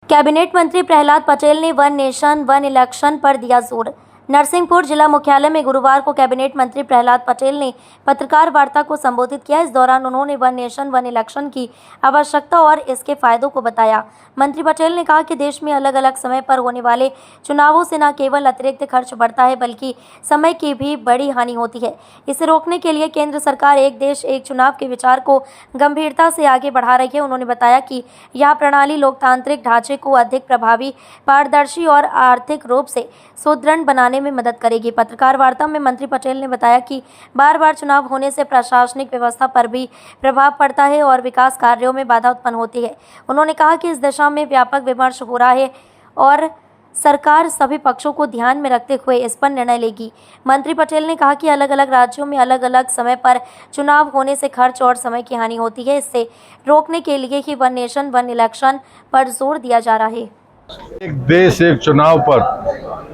Cabinet मंत्री प्रहलाद पटेल ने one nation one election पर दिया जोर। नरसिंहपुर जिला मुख्यालय में गुरुवार को कैबिनेट मंत्री प्रहलाद पटेल ने पत्रकार वार्ता को संबोधित किया। इस दौरान उन्होंने वन नेशन वन इलेक्शन की आवश्यकता और इसके फायदों को बताया। मंत्री पटेल ने कहा कि देश में अलग अलग समय पर होने वाले चुनावों से न केवल अतिरिक्त खर्च बढ़ता है बल्कि समय की भी बड़ी हानि होती है। इसे रोकने के लिए केंद्र सरकार एक देश एक चुनाव के विचार को गंभीरता से आगे बढ़ा रही है। उन्होंने बताया कि यह प्रणाली लोकतांत्रिक ढांचे को अधिक प्रभावी, पारदर्शी और आर्थिक रूप से सुदृढ़ बनाने में मदद करेगी। पत्रकार वार्ता में मंत्री पटेल ने बताया कि बार बार चुनाव होने से प्रशासनिक व्यवस्था पर भी प्रभाव पड़ता है और विकास कार्यों में बाधा उत्पन्न होती है। उन्होंने कहा कि इस दिशा में व्यापक विमर्श हो रहा है और सरकार सभी पक्षों को ध्यान में रखते हुए इस पर निर्णय लेगी। मंत्री पटेल ने कहा कि अलग अलग राज्यों में अलग अलग समय पर चुनाव होने से खर्च और समय की हानि होती है। इससे रोकने के लिए ही वन नेशन वन इलेक्शन पर जोर दिया जा रहा है। एक देश एक चुनाव पर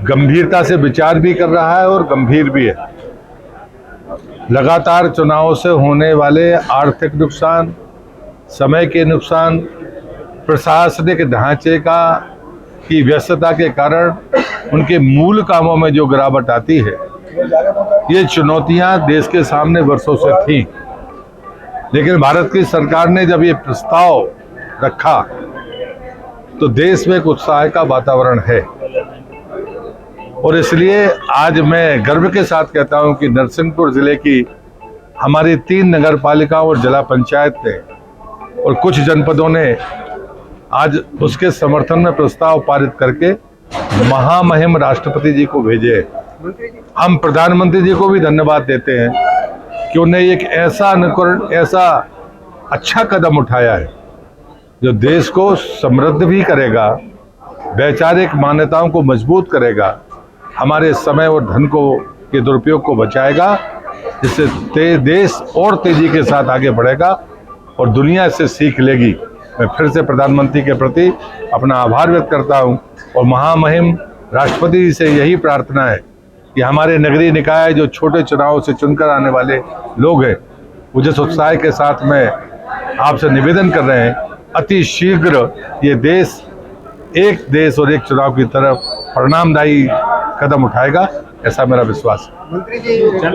गंभीरता से विचार भी कर रहा है और गंभीर भी है। लगातार चुनावों से होने वाले आर्थिक नुकसान, समय के नुकसान, प्रशासनिक ढांचे की व्यस्तता के कारण उनके मूल कामों में जो गिरावट आती है, ये चुनौतियां देश के सामने वर्षों से थीं। लेकिन भारत की सरकार ने जब ये प्रस्ताव रखा तो देश में एक उत्साह का वातावरण है और इसलिए आज मैं गर्व के साथ कहता हूं कि नरसिंहपुर जिले की हमारी 3 नगर पालिकाओं और जिला पंचायत ने और कुछ जनपदों ने आज उसके समर्थन में प्रस्ताव पारित करके महामहिम राष्ट्रपति जी को भेजे। हम प्रधानमंत्री जी को भी धन्यवाद देते हैं कि उन्हें एक ऐसा अच्छा कदम उठाया है जो देश को समृद्ध भी करेगा, वैचारिक मान्यताओं को मजबूत करेगा, हमारे समय और धन के दुरुपयोग को बचाएगा, जिससे देश और तेजी के साथ आगे बढ़ेगा और दुनिया इससे सीख लेगी। मैं फिर से प्रधानमंत्री के प्रति अपना आभार व्यक्त करता हूं और महामहिम राष्ट्रपति जी से यही प्रार्थना है कि हमारे नगरीय निकाय जो छोटे चुनावों से चुनकर आने वाले लोग हैं, वो जिस उत्साह के साथ में आपसे निवेदन कर रहे हैं, अति शीघ्र ये देश और एक चुनाव की तरफ परिणामदायी कदम उठाएगा, ऐसा मेरा विश्वास है।